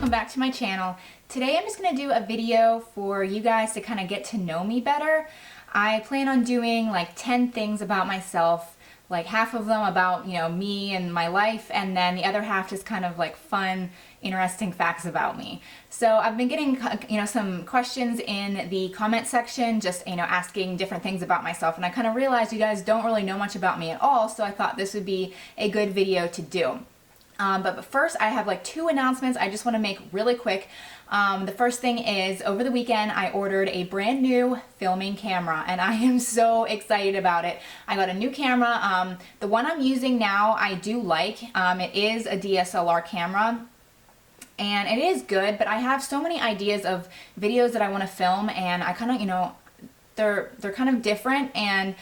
welcome back to my channel. Today I'm just going to do a video for you guys to kind of get to know me better. I plan on doing like 10 things about myself, like half of them about, me and my life, and then the other half just kind of like fun, interesting facts about me. So I've been getting, some questions in the comment section, just, asking different things about myself, and I kind of realized you guys don't really know much about me at all, so I thought this would be a good video to do. But first, I have like 2 announcements I just want to make really quick. The first thing is, over the weekend I ordered a brand new filming camera and I am so excited about it. I got a new camera. The one I'm using now I do like. It is a DSLR camera and it is good, but I have so many ideas of videos that I want to film, and I kind of, they're kind of different, and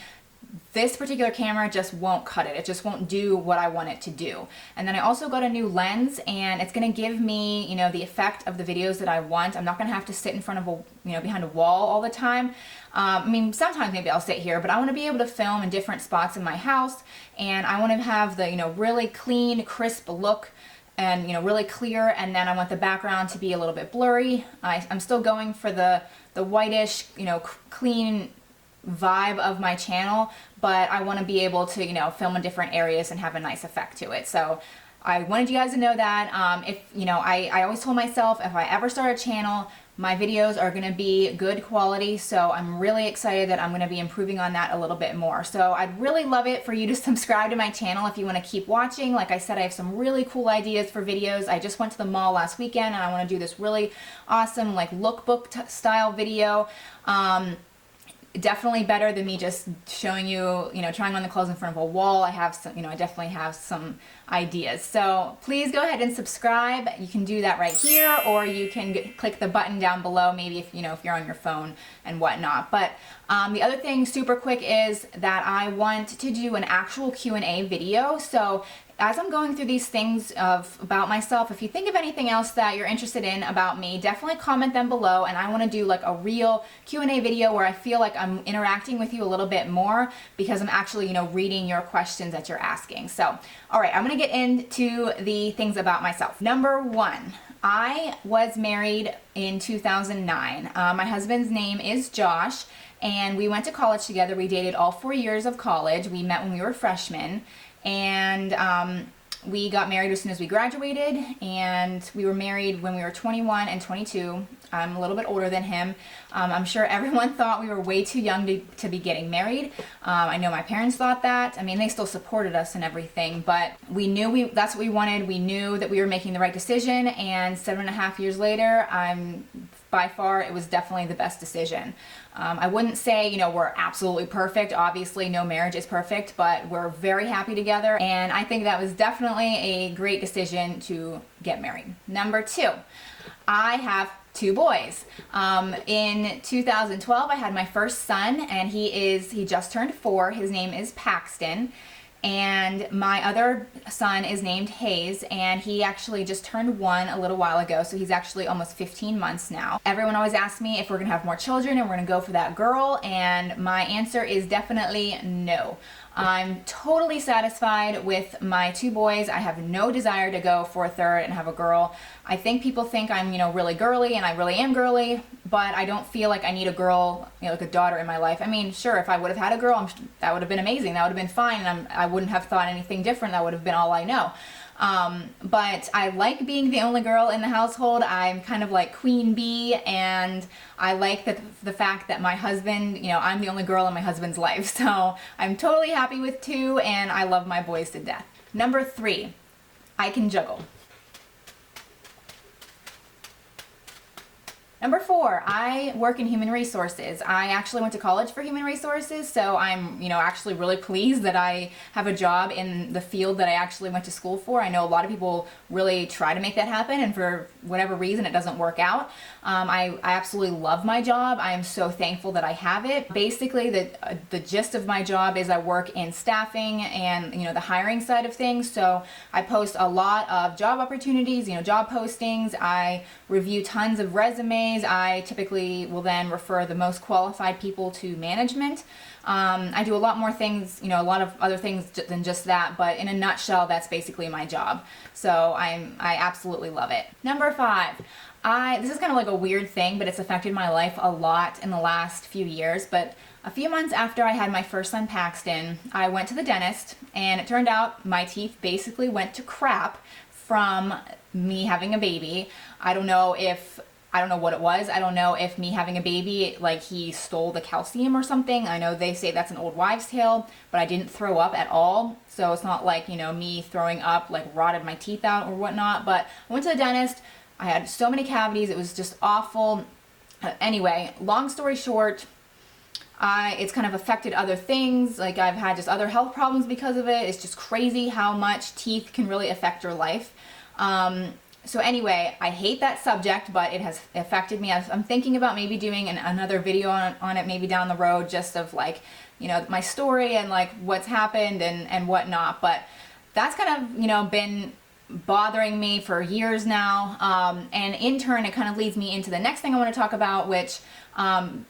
this particular camera just won't cut it. It just won't do what I want it to do. And then I also got a new lens, and it's going to give me, the effect of the videos that I want. I'm not going to have to sit in front of a, behind a wall all the time. Sometimes maybe I'll sit here, but I want to be able to film in different spots in my house, and I want to have the, really clean, crisp look and, really clear, and then I want the background to be a little bit blurry. I'm still going for the whitish, clean vibe of my channel, but I want to be able to film in different areas and have a nice effect to it. So I wanted you guys to know that. I always told myself if I ever start a channel, my videos are going to be good quality, so I'm really excited that I'm going to be improving on that a little bit more. So I'd really love it for you to subscribe to my channel if you want to keep watching. Like I said, I have some really cool ideas for videos. I just went to the mall last weekend and I want to do this really awesome like lookbook style video. Definitely better than me just showing you, trying on the clothes in front of a wall. I have some, I definitely have some ideas. So please go ahead and subscribe. You can do that right here, or you can click the button down below, maybe if, if you're on your phone and whatnot. But the other thing super quick is that I want to do an actual Q&A video. So as I'm going through these things about myself, if you think of anything else that you're interested in about me, definitely comment them below, and I want to do like a real Q&A video where I feel like I'm interacting with you a little bit more because I'm actually, reading your questions that you're asking. So, all right, I'm going to get into the things about myself. Number 1, I was married in 2009. My husband's name is Josh, and we went to college together. We dated all 4 years of college. We met when we were freshmen. And we got married as soon as we graduated, and we were married when we were 21 and 22. I'm a little bit older than him. I'm sure everyone thought we were way too young to be getting married. I know my parents thought that. I mean, they still supported us and everything, but we knew that's what we wanted. We knew that we were making the right decision, and 7.5 years later, by far, it was definitely the best decision. I wouldn't say, we're absolutely perfect. Obviously, no marriage is perfect, but we're very happy together, and I think that was definitely a great decision to get married. Number 2, I have 2 boys. In 2012, I had my first son, and he just turned 4. His name is Paxton. And my other son is named Hayes, and he actually just turned 1 a little while ago, so he's actually almost 15 months now. Everyone always asks me if we're gonna have more children and we're gonna go for that girl, and my answer is definitely no. I'm totally satisfied with my 2 boys. I have no desire to go for a third and have a girl. I think people think I'm, really girly, and I really am girly, but I don't feel like I need a girl, like a daughter in my life. I mean, sure, if I would have had a girl, that would have been amazing. That would have been fine, and I wouldn't have thought anything different. That would have been all I know. But I like being the only girl in the household. I'm kind of like queen bee, and I like the fact that my husband, I'm the only girl in my husband's life. So I'm totally happy with 2, and I love my boys to death. Number 3, I can juggle. Number 4, I work in human resources. I actually went to college for human resources, so I'm, actually really pleased that I have a job in the field that I actually went to school for. I know a lot of people really try to make that happen, and for whatever reason, it doesn't work out. I absolutely love my job. I am so thankful that I have it. Basically, the gist of my job is I work in staffing and, the hiring side of things. So I post a lot of job opportunities, job postings. I review tons of resumes. CNAs, I typically will then refer the most qualified people to management. I do a lot more things, you know, a lot of other things than just that, but in a nutshell, that's basically my job. So I absolutely love it. Number 5. This is kind of like a weird thing, but it's affected my life a lot in the last few years. But a few months after I had my first son, Paxton, I went to the dentist, and it turned out my teeth basically went to crap from me having a baby. I don't know what it was. I don't know if me having a baby, like he stole the calcium or something. I know they say that's an old wives' tale, but I didn't throw up at all. So it's not like, you know, me throwing up like rotted my teeth out or whatnot. But I went to the dentist. I had so many cavities. It was just awful. Anyway, long story short, it's kind of affected other things. Like I've had just other health problems because of it. It's just crazy how much teeth can really affect your life. So anyway, I hate that subject, but it has affected me. I'm thinking about maybe doing another video on it maybe down the road, just of like, you know, my story and like what's happened and whatnot. But that's kind of, you know, been bothering me for years now, and in turn it kind of leads me into the next thing I want to talk about, which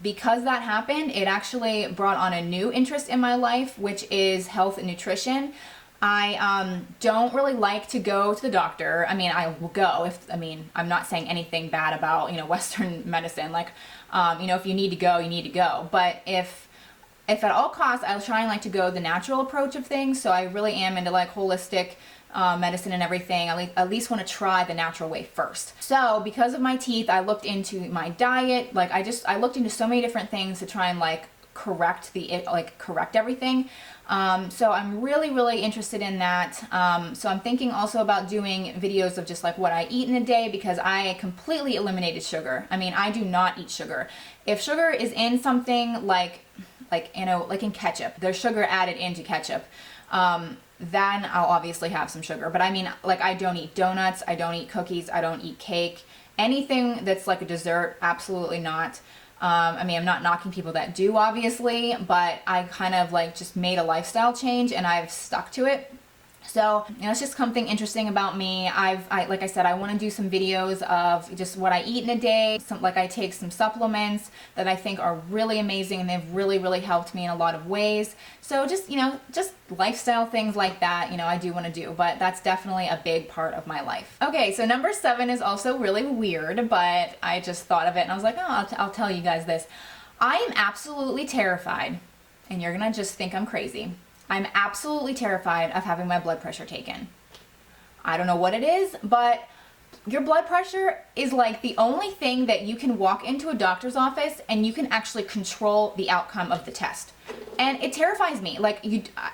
because that happened, it actually brought on a new interest in my life, which is health and nutrition. I don't really like to go to the doctor. I mean, I will go I'm not saying anything bad about, you know, Western medicine, like, you know, if you need to go, you need to go. But if at all costs, I was trying like to go the natural approach of things. So I really am into like holistic medicine and everything. I at least want to try the natural way first. So because of my teeth, I looked into my diet. Like I looked into so many different things to try and like correct everything. So I'm really interested in that. So I'm thinking also about doing videos of just like what I eat in a day, because I completely eliminated sugar. I mean, I do not eat sugar. If sugar is in something like you know, like in ketchup, there's sugar added into ketchup, then I'll obviously have some sugar. But I mean, like, I don't eat donuts, I don't eat cookies, I don't eat cake. Anything that's like a dessert, absolutely not. I mean, I'm not knocking people that do, obviously, but I kind of like just made a lifestyle change and I've stuck to it. So, you know, it's just something interesting about me. Like I said, I want to do some videos of just what I eat in a day. Like I take some supplements that I think are really amazing, and they've really helped me in a lot of ways. So just, you know, just lifestyle things like that, you know, I do want to do, but that's definitely a big part of my life. Okay, so number 7 is also really weird, but I just thought of it and I was like, oh, I'll tell you guys this. I am absolutely terrified, and you're gonna just think I'm crazy. I'm absolutely terrified of having my blood pressure taken. I don't know what it is, but your blood pressure is like the only thing that you can walk into a doctor's office and you can actually control the outcome of the test. And it terrifies me. Like,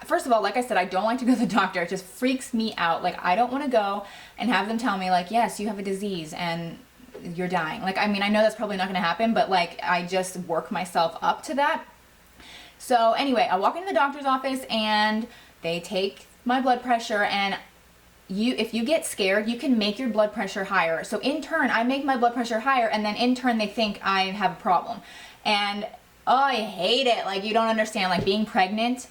first of all, like I said, I don't like to go to the doctor. It just freaks me out. Like, I don't want to go and have them tell me like, yes, you have a disease and you're dying. Like, I mean, I know that's probably not going to happen, but like, I just work myself up to that. So anyway, I walk into the doctor's office and they take my blood pressure, and if you get scared, you can make your blood pressure higher. So in turn, I make my blood pressure higher, and then in turn they think I have a problem. And oh, I hate it. Like, you don't understand, like being pregnant,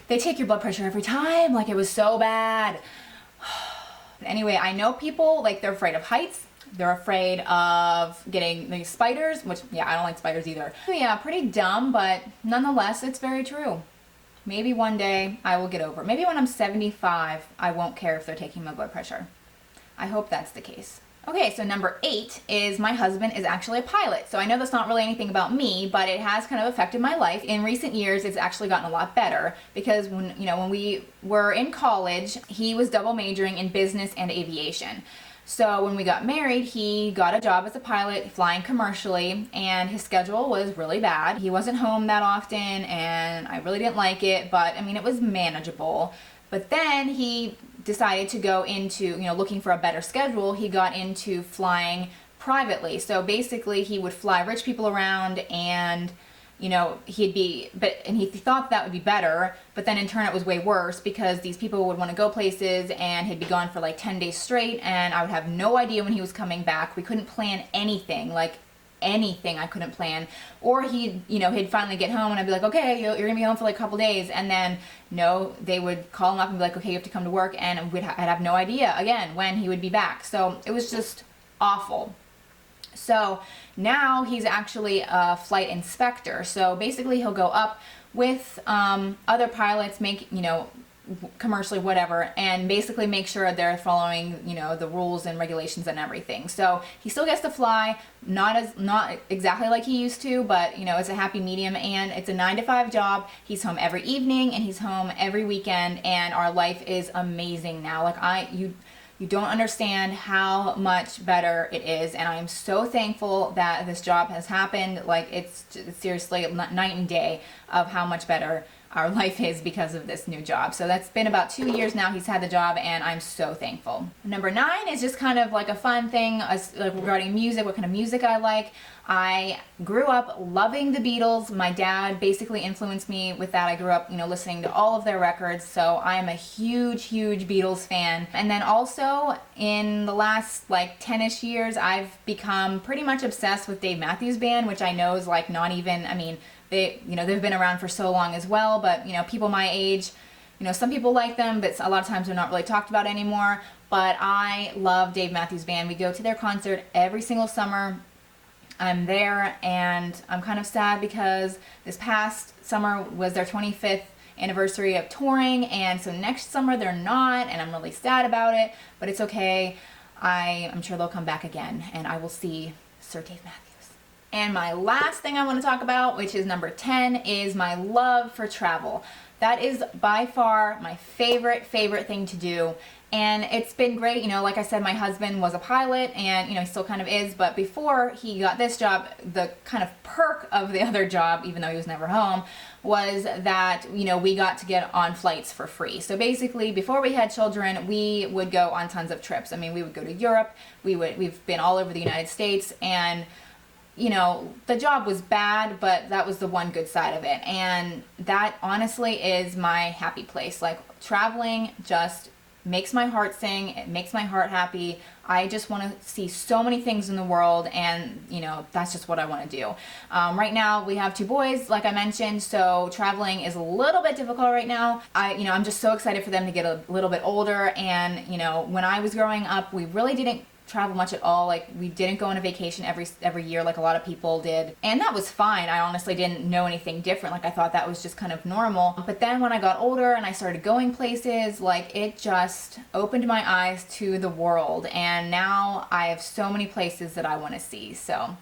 they take your blood pressure every time. Like, it was so bad. Anyway, I know people, like, they're afraid of heights. They're afraid of getting the spiders, which, yeah, I don't like spiders either. So yeah, pretty dumb, but nonetheless, it's very true. Maybe one day I will get over it. Maybe when I'm 75, I won't care if they're taking my blood pressure. I hope that's the case. Okay, so number 8 is my husband is actually a pilot. So I know that's not really anything about me, but it has kind of affected my life. In recent years, it's actually gotten a lot better, because when we were in college, he was double majoring in business and aviation. So when we got married, he got a job as a pilot flying commercially, and his schedule was really bad. He wasn't home that often, and I really didn't like it, but I mean, it was manageable. But then he decided to go into, you know, looking for a better schedule. He got into flying privately. So basically he would fly rich people around, and you know, he thought that would be better, but then in turn it was way worse, because these people would want to go places and he'd be gone for like 10 days straight, and I would have no idea when he was coming back. We couldn't plan anything, like anything I couldn't plan. Or he'd finally get home and I'd be like, okay, you're gonna be home for like a couple days, and then no, they would call him up and be like, okay, you have to come to work, and I'd have no idea again when he would be back. So it was just awful. So now he's actually a flight inspector. So basically he'll go up with other pilots, make, you know, commercially whatever, and basically make sure they're following, you know, the rules and regulations and everything. So he still gets to fly, not exactly like he used to, but you know, it's a happy medium, and it's a 9-to-5 job. He's home every evening and he's home every weekend, and our life is amazing now. Like you don't understand how much better it is, and I am so thankful that this job has happened. Like it's seriously night and day of how much better our life is because of this new job. So that's been about 2 years now he's had the job, and I'm so thankful. Number 9 is just kind of like a fun thing regarding music, what kind of music I like. I grew up loving the Beatles. My dad basically influenced me with that. I grew up, you know, listening to all of their records, so I am a huge Beatles fan. And then also in the last like 10-ish years, I've become pretty much obsessed with Dave Matthews Band, which I know is like not even, I mean, they've been around for so long as well, but you know, people my age, you know, some people like them, but a lot of times they're not really talked about anymore. But I love Dave Matthews Band. We go to their concert every single summer. I'm there, and I'm kind of sad because this past summer was their 25th anniversary of touring, and so next summer they're not, and I'm really sad about it, but it's okay. I'm sure they'll come back again, and I will see Sir Dave Matthews. And my last thing I want to talk about, which is number 10, is my love for travel. That is by far my favorite thing to do. And it's been great. You know, like I said, my husband was a pilot, and, you know, he still kind of is. But before he got this job, the kind of perk of the other job, even though he was never home, was that, you know, we got to get on flights for free. So basically, before we had children, we would go on tons of trips. I mean, we would go to Europe. We've been all over the United States, and you know, the job was bad, but that was the one good side of it. And that honestly is my happy place. Like, traveling just makes my heart sing. It makes my heart happy. I just want to see so many things in the world, and you know, that's just what I want to do. Right now we have 2 boys, like I mentioned, so traveling is a little bit difficult right now. I'm just so excited for them to get a little bit older. And you know, when I was growing up, we really didn't travel much at all. Like, we didn't go on a vacation every year like a lot of people did, and that was fine. I honestly didn't know anything different. Like, I thought that was just kind of normal. But then when I got older and I started going places, like, it just opened my eyes to the world, and now I have so many places that I want to see. So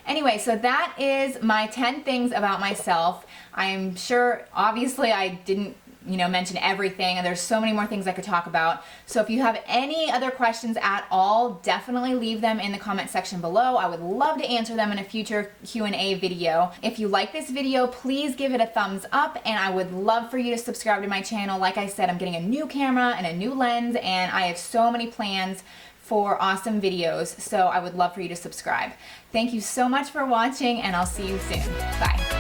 anyway, so that is my 10 things about myself. I'm sure, obviously, I didn't mention everything, and there's so many more things I could talk about. So if you have any other questions at all, definitely leave them in the comment section below. I would love to answer them in a future Q&A video. If you like this video, please give it a thumbs up, and I would love for you to subscribe to my channel. Like I said, I'm getting a new camera and a new lens, and I have so many plans for awesome videos, so I would love for you to subscribe. Thank you so much for watching, and I'll see you soon. Bye.